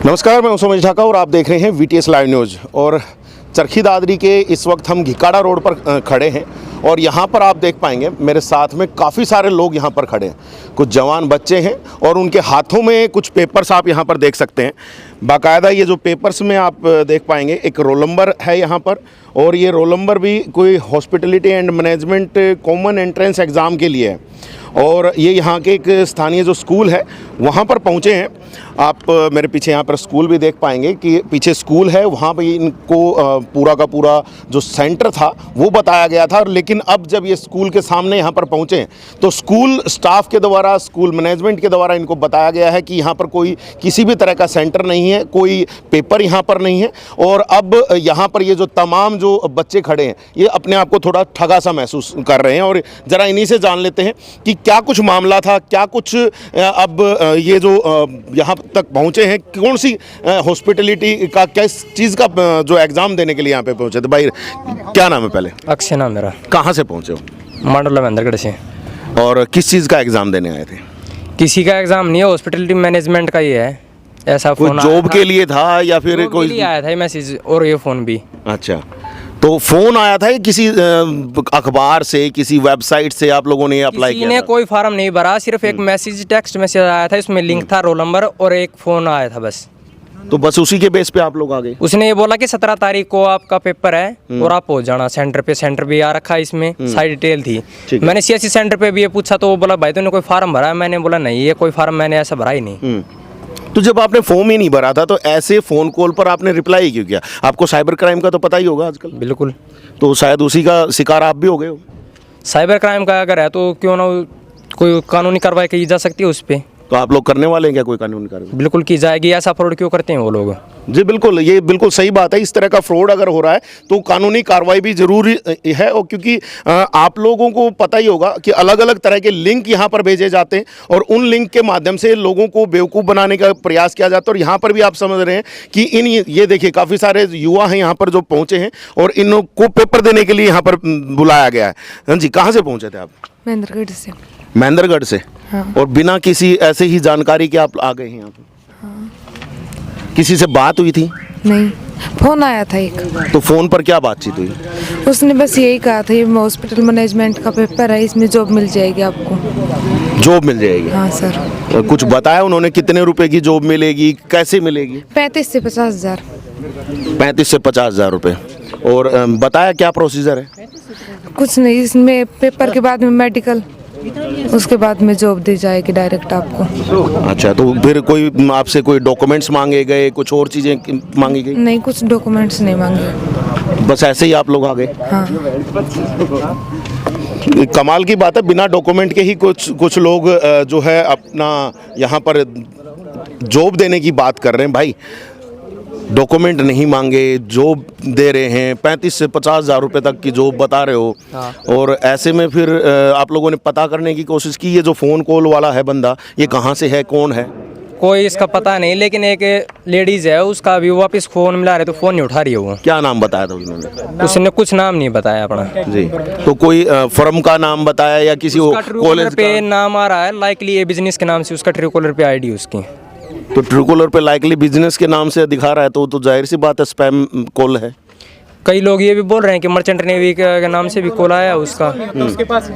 नमस्कार, मैं उमर ढाका और आप देख रहे हैं VTS लाइव न्यूज़। और चरखी दादरी के इस वक्त हम घिकाड़ा रोड पर खड़े हैं और यहाँ पर आप देख पाएंगे मेरे साथ में काफ़ी सारे लोग यहाँ पर खड़े हैं। कुछ जवान बच्चे हैं और उनके हाथों में कुछ पेपर्स आप यहाँ पर देख सकते हैं। बाकायदा ये जो पेपर्स में आप देख पाएंगे एक रोल नंबर है यहाँ पर, और ये रोल नंबर भी कोई hospitality and management common entrance exam के लिए है। और ये यहाँ के एक स्थानीय जो स्कूल है वहाँ पर पहुँचे हैं। आप मेरे पीछे यहाँ पर स्कूल भी देख पाएंगे कि पीछे स्कूल है, वहाँ पर इनको पूरा का पूरा जो सेंटर था वो बताया गया था। लेकिन अब जब ये स्कूल के सामने यहाँ पर पहुँचे हैं तो स्कूल स्टाफ के द्वारा, स्कूल मैनेजमेंट के द्वारा इनको बताया गया है कि यहाँ पर कोई किसी भी तरह का सेंटर नहीं है, कोई पेपर यहाँ पर नहीं है। और अब यहाँ पर ये जो तमाम जो बच्चे खड़े हैं ये अपने आप को थोड़ा ठगा सा महसूस कर रहे हैं। और ज़रा इन्हीं से जान लेते हैं कि क्या कुछ मामला था, क्या कुछ अब ये जो यहाँ तक पहुँचे हैं, कौन सी हॉस्पिटलिटी का किस चीज़ का जो एग्ज़ाम देने के लिए यहाँ पे पहुँचे थे। भाई क्या नाम है? पहले अक्षय नाम मेरा। कहाँ से पहुँचे हो? मंडला महेंद्रगढ़ से। और किस चीज़ का एग्ज़ाम देने आए थे? किसी का एग्ज़ाम नहीं है, हॉस्पिटलिटी मैनेजमेंट का ही है। ऐसा फोन जॉब के लिए था या फिर कोई आया था मैसेज, और ये फ़ोन भी। अच्छा, तो फ़ोन आया था किसी अखबार से, किसी वेबसाइट से आप लोगों ने अप्लाई किया? किसी ने कोई फार्म नहीं भरा, सिर्फ एक मैसेज, टेक्स्ट मैसेज आया था, इसमें लिंक था, रोल नंबर और एक फ़ोन आया था बस। तो बस उसी के बेस पे आप लोग आ गए? उसने ये बोला कि 17 तारीख को आपका पेपर है और आप पहुंच जाना सेंटर पे। सेंटर भी आ रखा है, इसमें सारी डिटेल थी। मैंने CSC सेंटर पे भी ये पूछा तो वो बोला भाई तूने कोई फार्म भरा है? मैंने बोला नहीं, ये कोई फार्म मैंने ऐसा भरा ही नहीं। तो जब आपने फॉर्म ही नहीं भरा था तो ऐसे फ़ोन कॉल पर आपने रिप्लाई क्यों किया? आपको साइबर क्राइम का तो पता ही होगा आजकल। बिल्कुल, तो शायद उसी का शिकार आप भी हो गए हो। साइबर क्राइम का अगर है तो क्यों ना कोई कानूनी कार्रवाई की जा सकती है उस पर। तो आप लोग करने वाले हैं क्या कोई कानूनी कार्रवाई? बिल्कुल की जाएगी। ऐसा फ्रॉड क्यों करते हैं वो लोग? जी बिल्कुल, ये बिल्कुल सही बात है। इस तरह का फ्रॉड अगर हो रहा है तो कानूनी कार्रवाई भी जरूरी है। और क्योंकि आप लोगों को पता ही होगा कि अलग अलग तरह के लिंक यहाँ पर भेजे जाते हैं और उन लिंक के माध्यम से लोगों को बेवकूफ़ बनाने का प्रयास किया जाता है। और यहाँ पर भी आप समझ रहे हैं कि ये देखिए काफ़ी सारे युवा हैं यहाँ पर जो पहुँचे हैं और इनको पेपर देने के लिए यहाँ पर बुलाया गया है। हाँ जी, कहाँ से पहुँचे थे आप? महेंद्रगढ़ से। महेंद्रगढ़ से? हाँ। और बिना किसी ऐसे ही जानकारी के आप आ गए हैं यहाँ पे? हाँ। किसी से बात हुई थी? नहीं, फोन आया था एक। तो फोन पर क्या बातचीत हुई? उसने बस यही कहा था ये हॉस्पिटल मैनेजमेंट का पेपर है, इसमें जॉब मिल जाएगी आपको। जॉब मिल जाएगी? हाँ सर। और कुछ बताया उन्होंने कितने रुपए की जॉब मिलेगी, कैसे मिलेगी? 35 से 50 हज़ार। 35 से 50 हज़ार रुपये। और बताया क्या प्रोसीजर है? कुछ नहीं, इसमें पेपर के बाद में मेडिकल, उसके बाद में जॉब दी जाएगी डायरेक्ट आपको। अच्छा, तो फिर कोई आपसे कोई डॉक्यूमेंट्स मांगे गए, कुछ और चीज़ें मांगी गई? नहीं, कुछ डॉक्यूमेंट्स नहीं मांगे। बस ऐसे ही आप लोग आ गए? हाँ। कमाल की बात है, बिना डॉक्यूमेंट के ही कुछ लोग जो है अपना यहाँ पर जॉब देने की बात कर रहे हैं। भाई डॉक्यूमेंट नहीं मांगे, जॉब दे रहे हैं, 35 से 50 हज़ार रुपये तक की जॉब बता रहे हो। हाँ। और ऐसे में फिर आप लोगों ने पता करने की कोशिश की ये जो फ़ोन कॉल वाला है बंदा ये कहाँ से है, कौन है? कोई इसका पता नहीं, लेकिन एक लेडीज़ है, उसका भी वापस फ़ोन मिला रहे तो फ़ोन नहीं उठा रही है वो। क्या नाम बताया था उन्होंने? उसने कुछ नाम नहीं बताया अपना। जी, तो कोई फर्म का नाम बताया या किसी कॉलेज पे नाम आ रहा है, लाइकली ये बिजनेस के नाम से उसका ट्रूकॉलर पे ID उसकी। तो ट्रूकॉलर पे लाइकली बिजनेस के नाम से दिखा रहा है तो जाहिर सी बात है स्पैम कॉल है। कई लोग ये भी बोल रहे हैं कि मर्चेंट नेवी के नाम से भी कॉल आया उसका। उसके पास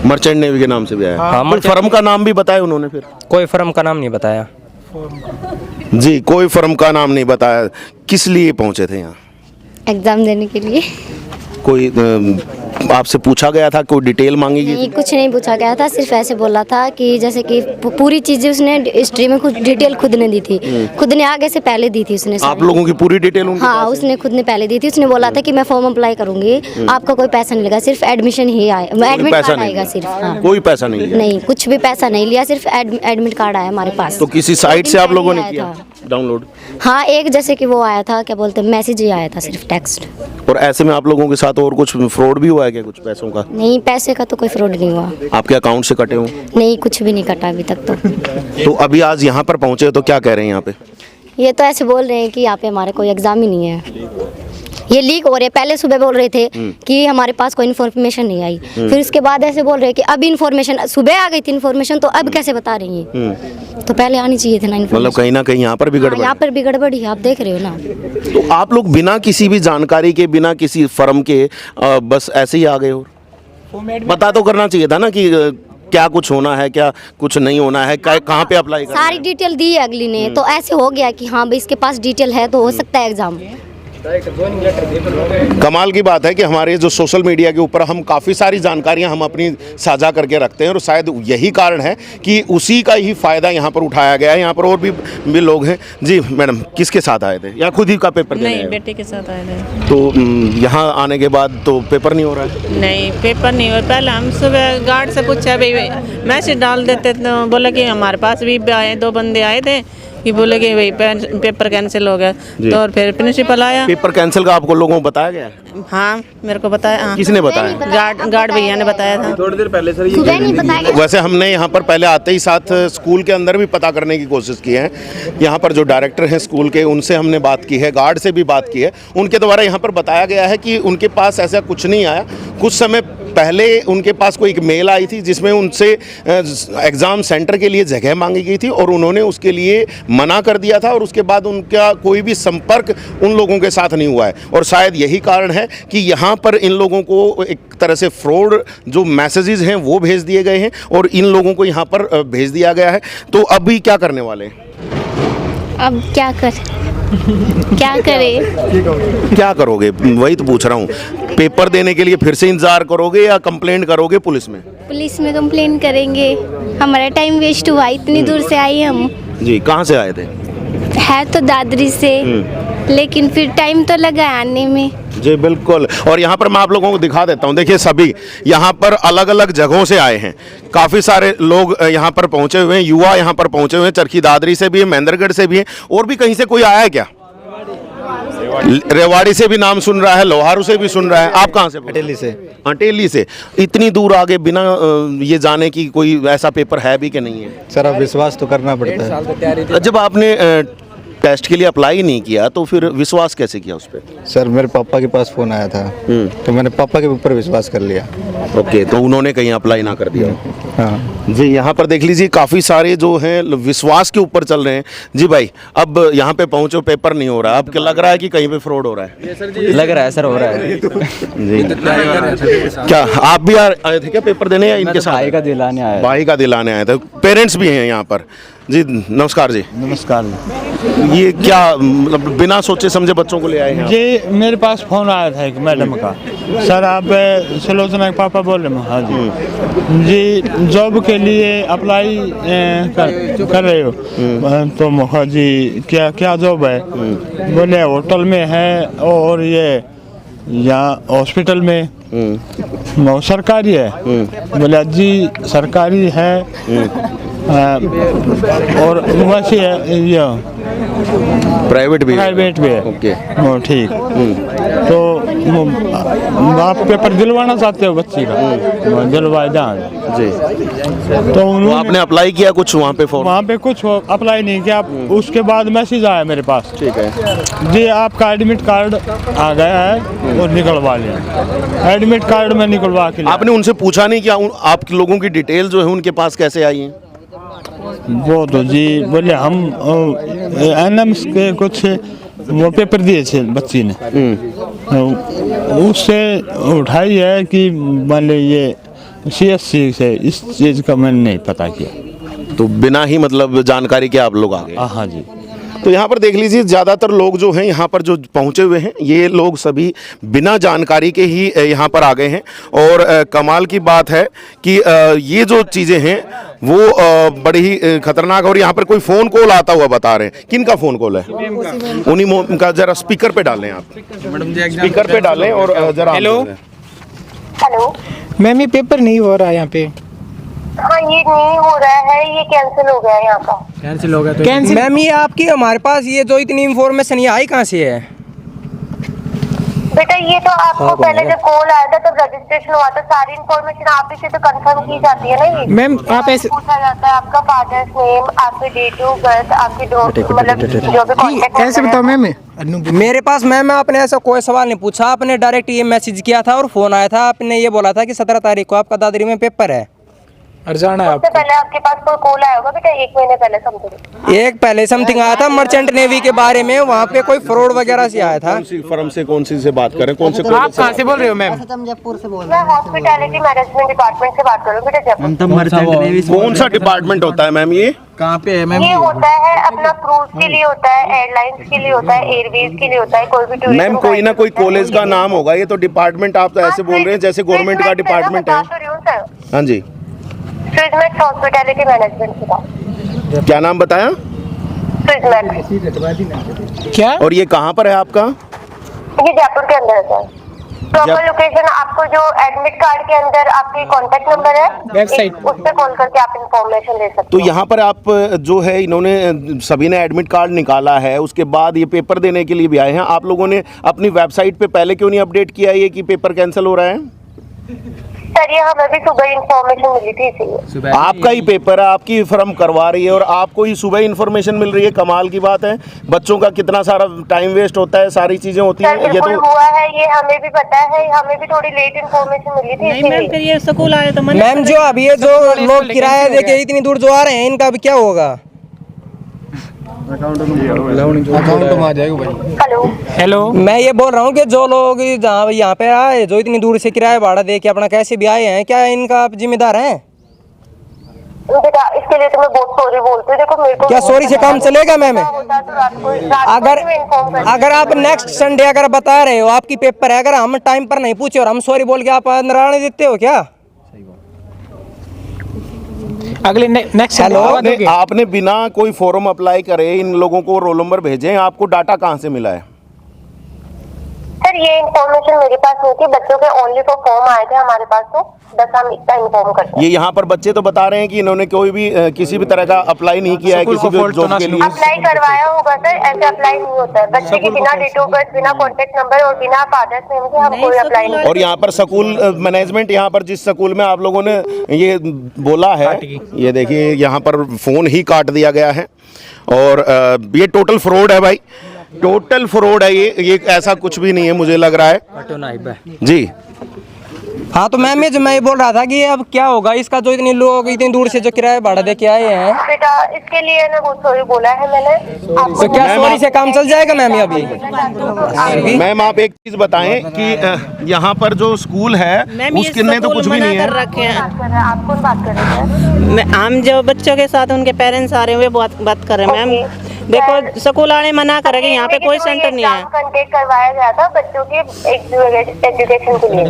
मर्चेंट नेवी के नाम से भी आया? हाँ, कोई फर्म का नाम भी बताया उन्होंने? फिर कोई फर्म का नाम नहीं बताया। जी, कोई फर्म का नाम नहीं बताया। किस लिए पहुंचे थे यहाँ? एग्ज़ाम देने के लिए। कोई आपसे पूछा गया था, कोई डिटेल मांगी गई? नहीं, कुछ नहीं पूछा गया था, सिर्फ ऐसे बोला था कि जैसे कि पूरी चीज़ें उसने हिस्ट्री में खुद डिटेल खुद ने दी थी, खुद ने आगे से पहले दी थी उसने। आप लोगों की पूरी डिटेल उनके हाँ, उसने खुद ने पहले दी थी। उसने बोला था कि मैं फॉर्म अप्लाई करूंगी, आपका कोई पैसा नहीं लगा, सिर्फ एडमिशन ही आएगा, एडमिट कार्ड आएगा सिर्फ। हाँ। कोई पैसा नहीं लिया? नहीं, कुछ भी पैसा नहीं लिया, सिर्फ एडमिट कार्ड आया हमारे पास। तो किसी साइट से आप लोगों ने किया डाउनलोड? हाँ, एक जैसे कि वो आया था, क्या बोलते हैं, मैसेज ही आया था, सिर्फ टेक्स्ट। और ऐसे में आप लोगों के साथ और कुछ फ्रॉड भी हुआ है क्या, कुछ पैसों का? नहीं, पैसे का तो कोई फ्रॉड नहीं हुआ। आपके अकाउंट से कटे हो? नहीं, कुछ भी नहीं कटा अभी तक। तो अभी आज यहाँ पर पहुँचे तो क्या कह रहे हैं यहाँ पे? ये तो ऐसे बोल रहे हैं कि यहाँ पे हमारे कोई एग्ज़ाम ही नहीं है। ये लीक हो रहे, पहले सुबह बोल रहे थे कि हमारे पास कोई इन्फॉर्मेशन नहीं आई, फिर उसके बाद ऐसे बोल रहे कि अब इन्फॉर्मेशन, सुबह आ गई थी इन्फॉर्मेशन तो अब कैसे बता रही है, तो पहले आनी चाहिए थी ना मतलब इन्फॉर्मेशन। कहीं ना कहीं यहाँ पर भी गड़बड़ यहाँ पर भी गड़बड़ी है, आप देख रहे हो ना। तो आप लोग बिना किसी भी जानकारी के, बिना किसी फर्म के बस ऐसे ही आ गए हो? पता तो करना चाहिए था ना कि क्या कुछ होना है, क्या कुछ नहीं होना है, कहाँ पे अप्लाई करना है। सारी डिटेल दी है अगली ने, तो ऐसे हो गया कि हाँ भाई इसके पास डिटेल है तो हो सकता है एग्जाम। कमाल की बात है कि हमारे जो सोशल मीडिया के ऊपर हम काफ़ी सारी जानकारियां हम अपनी साझा करके रखते हैं और शायद यही कारण है कि उसी का ही फ़ायदा यहाँ पर उठाया गया है। यहाँ पर और भी लोग हैं। जी मैडम, किसके साथ आए थे या खुद ही का पेपर देने नहीं, आए हो? बेटे के साथ आए थे। तो यहाँ आने के बाद तो पेपर नहीं हो रहा है? नहीं, पेपर नहीं हो। पहले हम सुबह गार्ड से पूछा, भाई मैसेज डाल देते, तो बोला कि हमारे पास भी आए, 2 बंदे आए थे कि बोले कि भाई पेपर कैंसिल हो गया। तो और फिर प्रिंसिपल आया। पेपर कैंसिल का आपको लोगों को बताया गया? हाँ, मेरे को बताया। हाँ। किसने बताया? गार्ड भैया ने बताया था। थोड़ी देर पहले सर सुबह नहीं बताया। वैसे हमने यहाँ पर पहले आते ही साथ स्कूल के अंदर भी पता करने की कोशिश की है। यहाँ पर जो डायरेक्टर हैं स्कूल के, उनसे हमने बात की है, गार्ड से भी बात की है। उनके द्वारा यहाँ पर बताया गया है कि उनके पास ऐसा कुछ नहीं आया। कुछ समय पहले उनके पास कोई एक मेल आई थी जिसमें उनसे एग्ज़ाम सेंटर के लिए जगह मांगी गई थी और उन्होंने उसके लिए मना कर दिया था और उसके बाद उनका कोई भी संपर्क उन लोगों के साथ नहीं हुआ है। और शायद यही कारण है कि यहाँ पर इन लोगों को एक तरह से फ्रॉड जो मैसेजेस हैं वो भेज दिए गए हैं और इन लोगों को यहाँ पर भेज दिया गया है। तो अभी क्या करने वाले हैं? अब क्या करें? क्या करोगे? वही तो पूछ रहा हूँ। पेपर देने के लिए फिर से इंतजार करोगे या कंप्लेंट करोगे पुलिस में? पुलिस में कंप्लेन करेंगे, हमारा टाइम वेस्ट हुआ, इतनी दूर से आए हम। जी, कहाँ से आए थे? है तो दादरी से, लेकिन फिर टाइम तो लगा आने में। जी बिल्कुल। और यहाँ पर मैं आप लोगों को दिखा देता हूँ। देखिए, सभी यहाँ पर अलग अलग जगहों से आए हैं। काफ़ी सारे लोग यहाँ पर पहुँचे हुए हैं, युवा यहाँ पर पहुँचे हुए हैं। चरखी दादरी से भी है, महेंद्रगढ़ से भी है, और भी कहीं से कोई आया है क्या? रेवाड़ी से भी नाम सुन रहा है, लोहारू से भी सुन रहा है। आप कहाँ से? अटेली से। अटेली से। इतनी दूर आगे बिना ये जाने की कोई ऐसा पेपर है भी कि नहीं है? सर अब विश्वास तो करना पड़ता है। जब आपने टेस्ट के लिए अप्लाई नहीं किया तो फिर विश्वास कैसे किया उस पर? सर मेरे पापा के पास फ़ोन आया था तो मैंने पापा के ऊपर विश्वास कर लिया। ओके, तो उन्होंने कहीं अप्लाई ना कर दिया? हाँ जी, यहाँ पर देख लीजिए काफ़ी सारे जो हैं विश्वास के ऊपर चल रहे हैं। जी भाई, अब यहाँ पे पहुँचो, पेपर नहीं हो रहा, अब क्या लग रहा है कि कहीं पे फ्रॉड हो रहा है? लग रहा है सर, हो रहा है जी। क्या आप भी आए थे क्या पेपर देने या इनके साथ? भाई का दिलाने आया। भाई का दिलाने आए थे। पेरेंट्स भी हैं यहाँ पर। जी नमस्कार जी। नमस्कार ये क्या मतलब बिना सोचे समझे बच्चों को ले आए हैं? जी, मेरे पास फ़ोन आया था एक मैडम का। सर आप सुलोचना के पापा बोल रहे हैं? हाँ जी, जॉब के लिए अप्लाई कर रहे हो? तो हाँ जी, क्या जॉब है? बोले होटल में है और ये यहाँ हॉस्पिटल में वो सरकारी है। बोले जी सरकारी है और वैसे है ये प्राइवेट भी है। ओके, ठीक। तो आप पेपर दिलवाना चाहते हो बच्ची का? दिलवाए जान जी। तो उन्होंने आपने अप्लाई किया कुछ वहाँ पे फॉर्म? वहाँ पे कुछ अप्लाई नहीं किया। उसके बाद मैसेज आया मेरे पास, ठीक है जी आपका एडमिट कार्ड आ गया है और निकलवा लिया। एडमिट कार्ड में निकलवा के आपने उनसे पूछा नहीं क्या आप लोगों की डिटेल जो है उनके पास कैसे आई है? वो तो जी बोले हम एनएम्स के कुछ वो पेपर दिए थे बच्ची ने, उससे उठाई है कि मान ली ये CSC से, इस चीज़ का मैंने नहीं पता किया। तो बिना ही मतलब जानकारी के आप लोग आ गए? हाँ जी। तो यहाँ पर देख लीजिए, ज़्यादातर लोग जो हैं यहाँ पर जो पहुँचे हुए हैं, ये लोग सभी बिना जानकारी के ही यहाँ पर आ गए हैं। और कमाल की बात है कि ये जो चीज़ें हैं वो बड़ी ही खतरनाक। और यहाँ पर कोई फ़ोन कॉल आता हुआ बता रहे हैं। किन का फ़ोन कॉल है? उन्हीं का। ज़रा स्पीकर पे डालें, आप स्पीकर पे डालें और ज़रा। हेलो हेलो मैम, ये पेपर नहीं हो रहा है यहाँ पे। हाँ, ये नहीं हो रहा है, ये कैंसिल हो गया है यहाँ का। कैंसिल हो गया तो मैम ये आपकी हमारे पास ये जो इतनी इन्फॉर्मेशन ये आई कहाँ से है? बेटा ये तो आपको पहले जब कॉल आया था तब रजिस्ट्रेशन हुआ था, सारी इन्फॉर्मेशन आप ही से तो कंफर्म की जाती है ना। ये मैम आप ऐसे पूछा जाता है आपका फादर्स नेम, आपकी डेट ऑफ बर्थ, आपकी मतलब जो भी कॉन्टेक्ट ऐसे बताओ मैम। मेरे पास मैम आपने ऐसा कोई सवाल नहीं पूछा, आपने डायरेक्ट ये मैसेज किया था और फोन आया था, आपने ये बोला था कि 17 तारीख को आपका दादरी में पेपर है और जाना है उससे पहले आपके पास कोई कॉल आया होगा बेटा, 1 महीने पहले समथिंग। एक पहले समथिंग आया था मर्चेंट नेवी के बारे में, वहाँ पे कोई फ्रॉड वगैरह से आया था। कौन सी फर्म से, कौन सी से बात करें, कौन से आप कहाँ से बोल रहे हो मैम? मैं हॉस्पिटैलिटी मैनेजमेंट डिपार्टमेंट से बात कर रहा हूँ बेटा, जयपुर। कौन सा डिपार्टमेंट होता है मैम? ये कहाँ पे है मैम? ये होता है अपना क्रूज के लिए होता है, एयरलाइंस के लिए होता है, एयरवेज के लिए होता है, कोई भी टूरिज्म। मैम कोई ना कोई कॉलेज का नाम होगा, ये तो डिपार्टमेंट आप तो ऐसे बोल रहे हैं जैसे गवर्नमेंट का डिपार्टमेंट है। हाँ जी, स्विजमैक्स हॉस्पिटैलिटी मैनेजमेंट का। क्या नाम बताया? स्विजमैक्स। क्या? और ये कहाँ पर है आपका? ये जयपुर के अंदर है सर। प्रॉपर लोकेशन आपको जो एडमिट कार्ड के अंदर आपकी कांटेक्ट नंबर है, वेबसाइट उस पर कॉल करके आप इंफॉर्मेशन ले सकते तो हो। यहाँ पर आप जो है इन्होंने सभी ने एडमिट कार्ड निकाला है, उसके बाद ये पेपर देने के लिए भी आए हैं। आप लोगों ने अपनी वेबसाइट पे पहले क्यों नहीं अपडेट किया ये कि पेपर कैंसिल हो रहा है? सर ये हमें भी सुबह इंफॉर्मेशन मिली थी, इसीलिए। आपका ही पेपर है, आपकी फर्म करवा रही है और आपको ही सुबह इन्फॉर्मेशन मिल रही है। कमाल की बात है, बच्चों का कितना सारा टाइम वेस्ट होता है, सारी चीजें होती सर हैं। ये बिल्कुल तो हुआ है, ये हमें भी पता है, हमें भी थोड़ी लेट इंफॉर्मेशन मिली थी, इसीलिए। फिर ये स्कूल आए तो मैम जो अभी ये जो लोग किराया दे के इतनी दूर जो आ रहे हैं, इनका भी क्या होगा? अकाउंट में आ जाएगा भाई। हेलो हेलो मैं ये बोल रहा हूँ कि जो लोग जहाँ यहाँ पे आए, जो इतनी दूर से किराया भाड़ा दे के अपना कैसे भी आए हैं, क्या इनका आप जिम्मेदार हैं? बेटा इसके लिए तो मैं बहुत सॉरी बोलती हूँ। देखो मेरे को क्या सॉरी से काम चलेगा मैम? अगर अगर आप नेक्स्ट संडे अगर बता रहे हो आपकी पेपर है, अगर हम टाइम पर नहीं पूछे और हम सॉरी बोल के आप नारायण देते हो क्या? अगले नेक्स्ट हेलो आपने बिना कोई फॉर्म अप्लाई करे इन लोगों को रोल नंबर भेजे, आपको डाटा कहाँ से मिला है? सर ये इंफॉर्मेशन मेरे पास नहीं थी, बच्चों के ओनली फॉर फॉर्म आए थे हमारे पास, तो बस हम इतना इन्फॉर्म करते हैं। ये यहाँ पर बच्चे तो बता रहे हैं कि इन्होंने कोई भी किसी भी तरह का अप्लाई नहीं किया है किसी भी जॉब के लिए। अप्लाई करवाया होगा सर, ऐसे अप्लाई नहीं होता है। बच्चे की बिना डेट ऑफ बर्थ, बिना कॉन्टेक्ट नंबर और बिना फादर्स नेम के हम कोई अप्लाई नहीं। और यहाँ पर स्कूल मैनेजमेंट, यहाँ पर जिस स्कूल में आप लोगों ने ये बोला है, ये देखिए यहाँ पर फ़ोन ही काट दिया गया है और ये टोटल फ्रॉड है भाई, टोटल फ्रॉड है ये ऐसा कुछ भी नहीं है मुझे लग रहा है जी। हाँ तो मैम मैं ये बोल रहा था कि अब क्या होगा इसका, जो इतने लोग इतनी दूर से जो किराया भाड़ा दे के आए हैं। बेटा इसके लिए ना बहुत सॉरी बोला है मैंने। तो क्या सॉरी से काम चल जाएगा मैम? अभी मैम आप एक चीज बताएं कि यहाँ पर जो स्कूल है उसके ने तो कुछ भी नहीं है। आप कौन बात कर रहे हैं? हम जो बच्चों के साथ उनके पेरेंट्स आ रहे हैं वे बात कर रहे हैं मैम। देखो स्कूल आने मना करेंगे, यहाँ पे कोई सेंटर नहीं है। कंटेक्ट करवाया गया था बच्चों के एजुकेशन के लिए।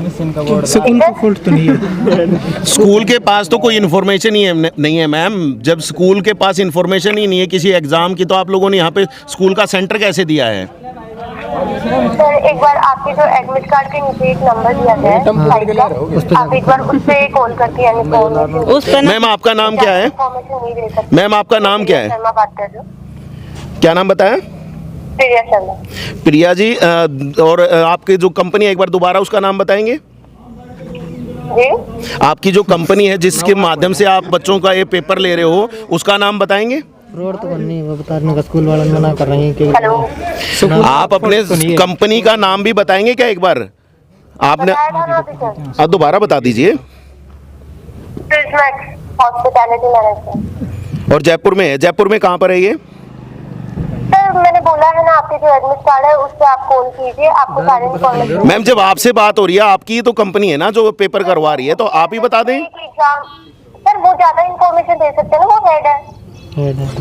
स्कूल को फॉल्ट तो नहीं है? स्कूल के पास तो कोई इन्फॉर्मेशन ही नहीं है मैम। जब स्कूल के पास इन्फॉर्मेशन ही नहीं है किसी एग्जाम की, तो आप लोगों ने यहाँ पे स्कूल का सेंटर कैसे दिया है? सर एक बार आपके जो एडमिट कार्ड के नीचे एक नंबर दिया गया है साइट का, आप एक बार उस पे कॉल करके इन्फॉर्मेशन। मैम आपका नाम क्या है? इन्फॉर्मेशन नहीं दे सकते। मैम आपका नाम क्या है? शर्मा बात कर रही हूँ। क्या नाम बताया? प्रिया शर्मा। प्रिया जी, और आपकी जो कंपनी है एक बार दोबारा उसका नाम बताएंगे? जी आपकी जो कंपनी है जिसके माध्यम से आप बच्चों का ये पेपर ले रहे हो उसका नाम बताएंगे? रोड तो नहीं, वो बताने का स्कूल वाले मना कर रहे हैं कि हेलो आप अपने कंपनी का नाम भी बताएंगे क्या एक बार? आपने आप दोबारा बता दीजिए। Hospitality management. और जयपुर में है, जयपुर में कहाँ पर है ये? सर मैंने बोला है ना, आपके जो एडमिट कार्ड है उस पे आप कॉल कीजिए, आपको सारी इन्फॉर्मेशन। मैम जब आपसे बात हो रही है, आपकी तो कंपनी है ना जो पेपर करवा रही है, तो आप ही बता दें। सर वो ज्यादा इन्फॉर्मेशन दे सकते हैं ना, वो हेड है।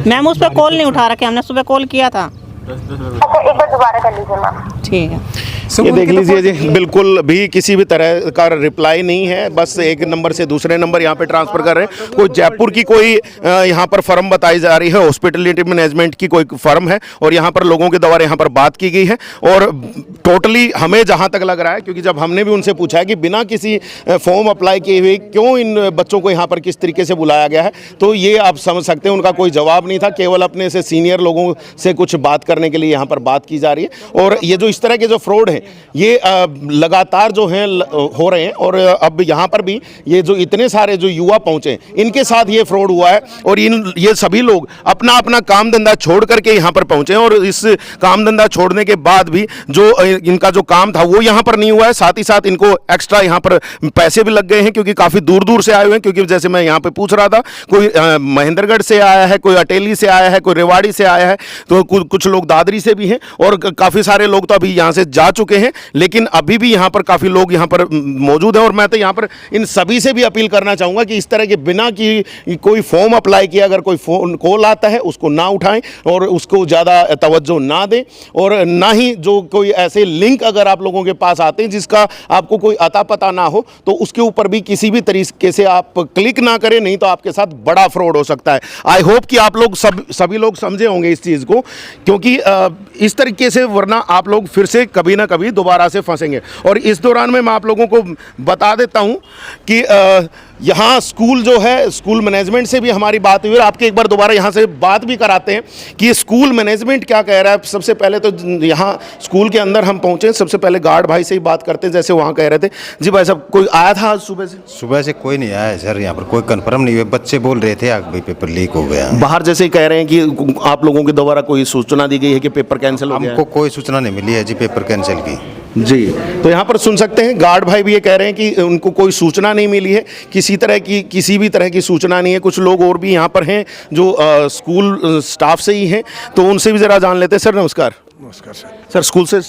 मैम उस पर कॉल नहीं उठा रखे, हमने सुबह कॉल किया था। अच्छा एक बार दोबारा कर लीजिए मैम। ठीक है। ये देख लीजिए जी, बिल्कुल भी किसी भी तरह का रिप्लाई नहीं है, बस एक नंबर से दूसरे नंबर यहाँ पे ट्रांसफर कर रहे हैं। कोई जयपुर की कोई यहाँ पर फर्म बताई जा रही है, हॉस्पिटलिटी मैनेजमेंट की कोई फर्म है और यहाँ पर लोगों के द्वारा यहाँ पर बात की गई है। और टोटली हमें जहाँ तक लग रहा है, क्योंकि जब हमने भी उनसे पूछा है कि बिना किसी फॉर्म अप्लाई किए हुए क्यों इन बच्चों को यहाँ पर किस तरीके से बुलाया गया है, तो ये आप समझ सकते हैं उनका कोई जवाब नहीं था। केवल अपने से सीनियर लोगों से कुछ बात करने के लिए यहाँ पर बात की जा रही है। और ये जो इस तरह के जो फ्रॉड हैं ये लगातार जो हैं हो रहे हैं। और अब यहाँ पर भी ये जो इतने सारे जो युवा पहुँचे इनके साथ ये फ्रॉड हुआ है और ये सभी लोग अपना अपना काम धंधा छोड़ करके यहाँ पर पहुँचे हैं। और इस काम धंधा छोड़ने के बाद भी जो इनका जो काम था वो यहाँ पर नहीं हुआ है, साथ ही साथ इनको एक्स्ट्रा यहाँ पर पैसे भी लग गए हैं क्योंकि काफ़ी दूर दूर से आए हुए हैं। क्योंकि जैसे मैं यहाँ पे पूछ रहा था, कोई महेंद्रगढ़ से आया है, कोई अटेली से आया है, कोई रेवाड़ी से आया है, तो कुछ लोग दादरी से भी हैं और काफ़ी सारे लोग तो अभी यहाँ से जा चुके हैं। लेकिन अभी भी यहाँ पर काफ़ी लोग यहाँ पर मौजूद हैं। और मैं तो यहाँ पर इन सभी से भी अपील करना चाहूँगा कि इस तरह के बिना कि कोई फॉर्म अप्लाई किया अगर कोई फोन कॉल आता है उसको ना उठाएं और उसको ज़्यादा तवज्जो ना दें। और ना ही जो कोई ऐसे लिंक अगर आप लोगों के पास आते हैं जिसका आपको कोई अता पता ना हो तो उसके ऊपर भी किसी भी तरीके से आप क्लिक ना करें, नहीं तो आपके साथ बड़ा फ्रॉड हो सकता है। आई होप कि आप लोग सभी लोग समझे होंगे इस चीज़ को, क्योंकि इस तरीके से वरना आप लोग फिर से कभी ना कभी दोबारा से फंसेंगे। और इस दौरान में मैं आप लोगों को बता देता हूं कि यहाँ स्कूल जो है, स्कूल मैनेजमेंट से भी हमारी बात हुई और आपके एक बार दोबारा यहाँ से बात भी कराते हैं कि स्कूल मैनेजमेंट क्या कह रहा है। सबसे पहले तो यहाँ स्कूल के अंदर हम पहुँचे, सबसे पहले गार्ड भाई से ही बात करते हैं। जैसे वहाँ कह रहे थे, जी भाई साहब कोई आया था आज सुबह से? सुबह से कोई नहीं आया सर, यहाँ पर कोई कंफर्म नहीं हुआ। बच्चे बोल रहे थे भाई पेपर लीक हो गया। बाहर जैसे ही कह रहे हैं कि आप लोगों के द्वारा कोई सूचना दी गई है कि पेपर कैंसिल हो गया? हमको कोई सूचना नहीं मिली है जी पेपर कैंसिल की। जी, तो यहाँ पर सुन सकते हैं गार्ड भाई भी ये कह रहे हैं कि उनको कोई सूचना नहीं मिली है, किसी भी तरह की सूचना नहीं है। कुछ लोग और भी यहाँ पर हैं जो स्कूल स्टाफ से ही हैं, तो उनसे भी ज़रा जान लेते हैं। सर नमस्कार। नमस्कार सर। सर स्कूल से?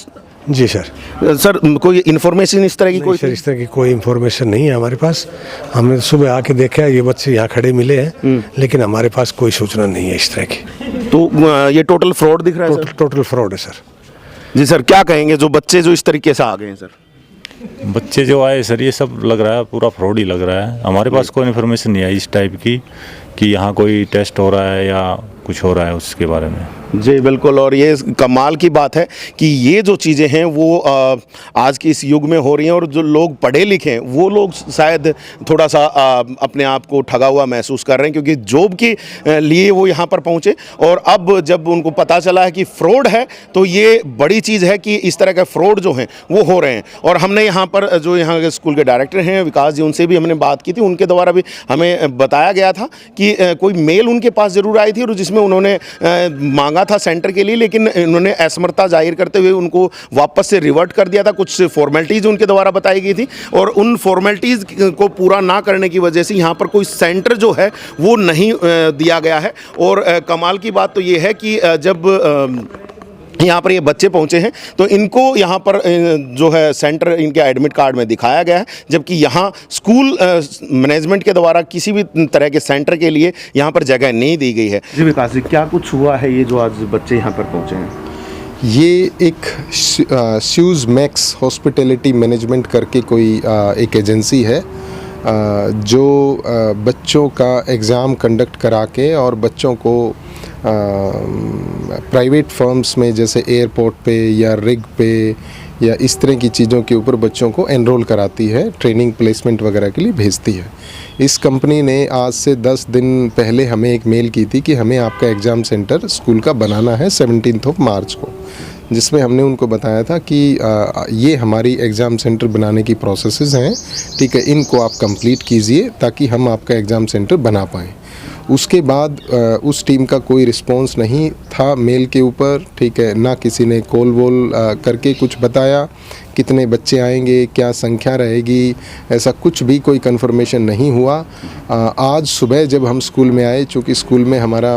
जी सर। सर कोई इन्फॉर्मेशन इस तरह की? कोई सर इस तरह की कोई इन्फॉर्मेशन नहीं है हमारे पास। हमने सुबह आके देखा ये बच्चे यहाँ खड़े मिले हैं, लेकिन हमारे पास कोई सूचना नहीं है इस तरह की। तो ये टोटल फ्रॉड दिख रहा है? टोटल फ्रॉड है सर। जी सर, क्या कहेंगे जो बच्चे जो इस तरीके से आ गए हैं? सर बच्चे जो आए सर ये सब लग रहा है पूरा फ्रॉड ही लग रहा है। हमारे पास कोई इन्फॉर्मेशन नहीं आई इस टाइप की कि यहाँ कोई टेस्ट हो रहा है या कुछ हो रहा है उसके बारे में। जी बिल्कुल। और ये कमाल की बात है कि ये जो चीज़ें हैं वो आज के इस युग में हो रही हैं और जो लोग पढ़े लिखे हैं वो लोग शायद थोड़ा सा अपने आप को ठगा हुआ महसूस कर रहे हैं, क्योंकि जॉब के लिए वो यहाँ पर पहुँचे और अब जब उनको पता चला है कि फ्रॉड है तो ये बड़ी चीज़ है कि इस तरह के फ्रॉड जो हैं वो हो रहे हैं। और हमने यहाँ पर जो यहाँ के स्कूल के डायरेक्टर हैं विकास जी, उनसे भी हमने बात की थी। उनके द्वारा भी हमें बताया गया था कि कोई मेल उनके पास ज़रूर आई थी और जिसमें उन्होंने मांगा था सेंटर के लिए, लेकिन उन्होंने असमर्थता जाहिर करते हुए उनको वापस से रिवर्ट कर दिया था। कुछ फॉर्मेलिटीज़ उनके द्वारा बताई गई थी और उन फॉर्मेलिटीज़ को पूरा ना करने की वजह से यहाँ पर कोई सेंटर जो है वो नहीं दिया गया है। और कमाल की बात तो ये है कि जब यहाँ पर ये बच्चे पहुँचे हैं तो इनको यहाँ पर जो है सेंटर इनके एडमिट कार्ड में दिखाया गया है, जबकि यहाँ स्कूल मैनेजमेंट के द्वारा किसी भी तरह के सेंटर के लिए यहाँ पर जगह नहीं दी गई है। जी विकास जी, क्या कुछ हुआ है ये जो आज बच्चे यहाँ पर पहुँचे हैं? ये एक स्यूज मैक्स हॉस्पिटैलिटी मैनेजमेंट करके कोई एक एजेंसी है जो बच्चों का एग्ज़ाम कंडक्ट करा के और बच्चों को प्राइवेट फर्म्स में जैसे एयरपोर्ट पे या रिग पे या इस तरह की चीज़ों के ऊपर बच्चों को एनरोल कराती है, ट्रेनिंग प्लेसमेंट वगैरह के लिए भेजती है। इस कंपनी ने आज से 10 दिन पहले हमें एक मेल की थी कि हमें आपका एग्ज़ाम सेंटर स्कूल का बनाना है 17 मार्च को, जिसमें हमने उनको बताया था कि ये हमारी एग्ज़ाम सेंटर बनाने की प्रोसेसेस हैं, ठीक है, इनको आप कंप्लीट कीजिए ताकि हम आपका एग्ज़ाम सेंटर बना पाएँ। उसके बाद उस टीम का कोई रिस्पांस नहीं था मेल के ऊपर, ठीक है, ना किसी ने कॉल वॉल करके कुछ बताया कितने बच्चे आएंगे, क्या संख्या रहेगी, ऐसा कुछ भी कोई कंफर्मेशन नहीं हुआ। आज सुबह जब हम स्कूल में आए, चूँकि स्कूल में हमारा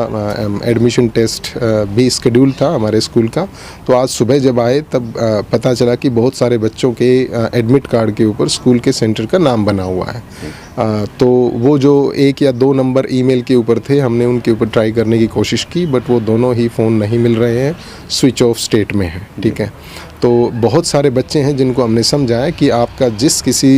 एडमिशन टेस्ट भी शेड्यूल था हमारे स्कूल का, तो आज सुबह जब आए तब पता चला कि बहुत सारे बच्चों के एडमिट कार्ड के ऊपर स्कूल के सेंटर का नाम बना हुआ है। तो वो जो 1 या 2 नंबर ईमेल के ऊपर थे, हमने उनके ऊपर ट्राई करने की कोशिश की, बट वो दोनों ही फ़ोन नहीं मिल रहे हैं, स्विच ऑफ स्टेट में है, ठीक है। तो बहुत सारे बच्चे हैं जिनको हमने समझाया कि आपका जिस किसी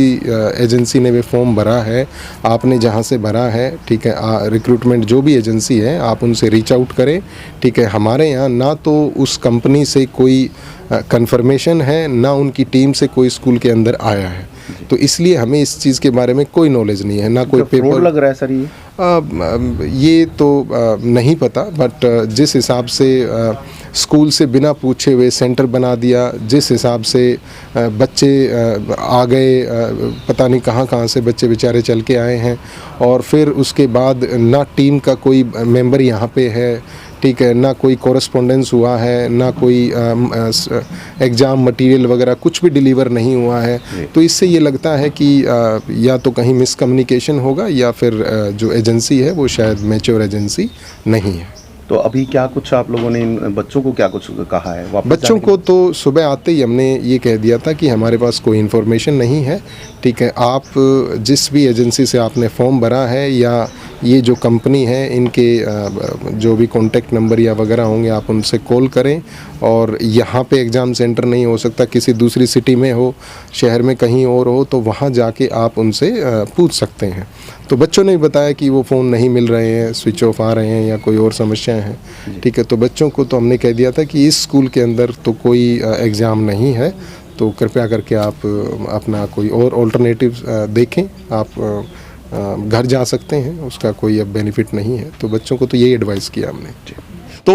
एजेंसी ने भी फॉर्म भरा है, आपने जहाँ से भरा है, ठीक है, रिक्रूटमेंट जो भी एजेंसी है आप उनसे रीच आउट करें, ठीक है। हमारे यहाँ ना तो उस कंपनी से कोई कंफर्मेशन है, ना उनकी टीम से कोई स्कूल के अंदर आया है, तो इसलिए हमें इस चीज़ के बारे में कोई नॉलेज नहीं है, ना कोई पेपर लग रहा है सर। ये ये तो नहीं पता, बट जिस हिसाब से स्कूल से बिना पूछे हुए सेंटर बना दिया, जिस हिसाब से बच्चे आ गए, पता नहीं कहाँ कहाँ से बच्चे बेचारे चल के आए हैं। और फिर उसके बाद ना टीम का कोई मेंबर यहाँ पे है, ठीक है, ना कोई कॉरेस्पॉन्डेंस हुआ है, ना कोई एग्ज़ाम मटेरियल वगैरह कुछ भी डिलीवर नहीं हुआ है। तो इससे ये लगता है कि या तो कहीं मिसकम्युनिकेशन होगा या फिर जो एजेंसी है वो शायद मैच्योर एजेंसी नहीं है। तो अभी क्या कुछ आप लोगों ने इन बच्चों को क्या कुछ कहा है? वापस बच्चों को तो सुबह आते ही हमने ये कह दिया था कि हमारे पास कोई इन्फॉर्मेशन नहीं है, ठीक है, आप जिस भी एजेंसी से आपने फॉर्म भरा है या ये जो कंपनी है इनके जो भी कॉन्टैक्ट नंबर या वगैरह होंगे आप उनसे कॉल करें। और यहाँ पे एग्ज़ाम सेंटर नहीं हो सकता, किसी दूसरी सिटी में हो, शहर में कहीं और हो, तो वहाँ जाके आप उनसे पूछ सकते हैं। तो बच्चों ने बताया कि वो फ़ोन नहीं मिल रहे हैं, स्विच ऑफ आ रहे हैं या कोई और समस्याएं हैं, ठीक है। तो बच्चों को तो हमने कह दिया था कि इस स्कूल के अंदर तो कोई एग्ज़ाम नहीं है, तो कृपया करके आप अपना कोई और ऑल्टरनेटिव देखें, आप घर जा सकते हैं, उसका कोई अब बेनिफिट नहीं है। तो बच्चों को तो यही एडवाइस किया हमने। तो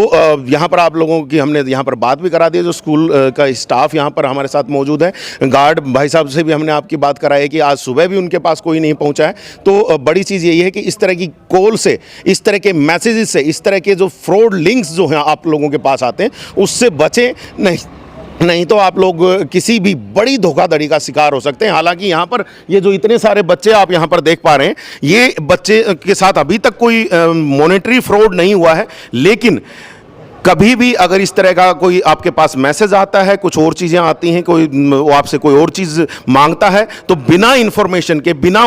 यहाँ पर आप लोगों की हमने यहाँ पर बात भी करा दी, जो स्कूल का स्टाफ यहाँ पर हमारे साथ मौजूद है, गार्ड भाई साहब से भी हमने आपकी बात कराई है कि आज सुबह भी उनके पास कोई नहीं पहुँचा है। तो बड़ी चीज़ यही है कि इस तरह की कॉल से, इस तरह के मैसेजेस से, इस तरह के जो फ्रॉड लिंक्स जो हैं आप लोगों के पास आते हैं, उससे बचें, नहीं तो आप लोग किसी भी बड़ी धोखाधड़ी का शिकार हो सकते हैं। हालांकि यहाँ पर ये जो इतने सारे बच्चे आप यहाँ पर देख पा रहे हैं, ये बच्चे के साथ अभी तक कोई मॉनेटरी फ्रॉड नहीं हुआ है, लेकिन कभी भी अगर इस तरह का कोई आपके पास मैसेज आता है, कुछ और चीज़ें आती हैं, कोई वो आपसे कोई और चीज़ मांगता है, तो बिना इन्फॉर्मेशन के, बिना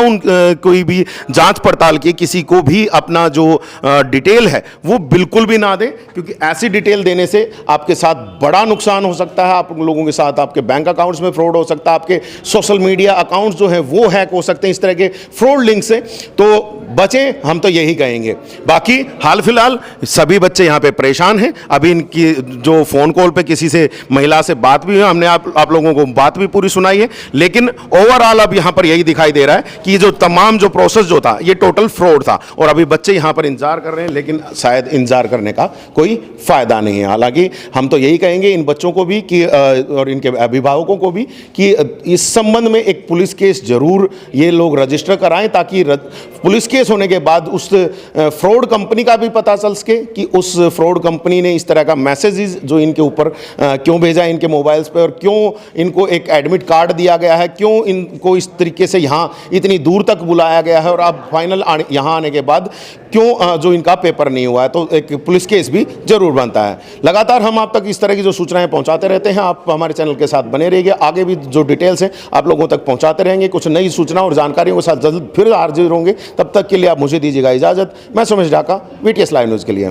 कोई भी जांच पड़ताल के किसी को भी अपना जो डिटेल है वो बिल्कुल भी ना दें, क्योंकि ऐसी डिटेल देने से आपके साथ बड़ा नुकसान हो सकता है। आप लोगों के साथ आपके बैंक अकाउंट्स में फ्रॉड हो सकता है, आपके सोशल मीडिया अकाउंट्स जो हैं वो हैक हो सकते हैं इस तरह के फ्रॉड लिंक से। तो बचें, हम तो यही कहेंगे। बाकी हाल फिलहाल सभी बच्चे यहाँ पे परेशान हैं। अभी इनकी जो फ़ोन कॉल पे किसी से महिला से बात भी हुई, हमने आप लोगों को बात भी पूरी सुनाई है, लेकिन ओवरऑल अब यहाँ पर यही दिखाई दे रहा है कि जो तमाम जो प्रोसेस जो था ये टोटल फ्रॉड था। और अभी बच्चे यहाँ पर इंतजार कर रहे हैं, लेकिन शायद इंतजार करने का कोई फ़ायदा नहीं है। हालांकि हम तो यही कहेंगे इन बच्चों को भी कि और इनके अभिभावकों को भी कि इस संबंध में एक पुलिस केस जरूर ये लोग रजिस्टर कराएं, ताकि पुलिस केस होने के बाद उस फ्रॉड कंपनी का भी पता चल सके कि उस फ्रॉड कंपनी ने इस तरह का मैसेजेस जो इनके ऊपर क्यों भेजा इनके मोबाइल्स पे, और क्यों इनको एक एडमिट कार्ड दिया गया है, क्यों इनको इस तरीके से यहाँ इतनी दूर तक बुलाया गया है, और अब फाइनल यहाँ आने के बाद क्यों जो इनका पेपर नहीं हुआ है। तो एक पुलिस केस भी जरूर बनता है। लगातार हम आप तक इस तरह की जो सूचनाएं पहुंचाते रहते हैं। आप हमारे चैनल के साथ बने रहिए, आगे भी जो डिटेल्स हैं आप लोगों तक पहुंचाते रहेंगे। कुछ नई सूचना और जानकारियों के साथ जल्द फिर हाजिर होंगे। तब तक के लिए आप मुझे दीजिएगा इजाज़त। मैं Sumesh Dhaka, VTS live news के लिए।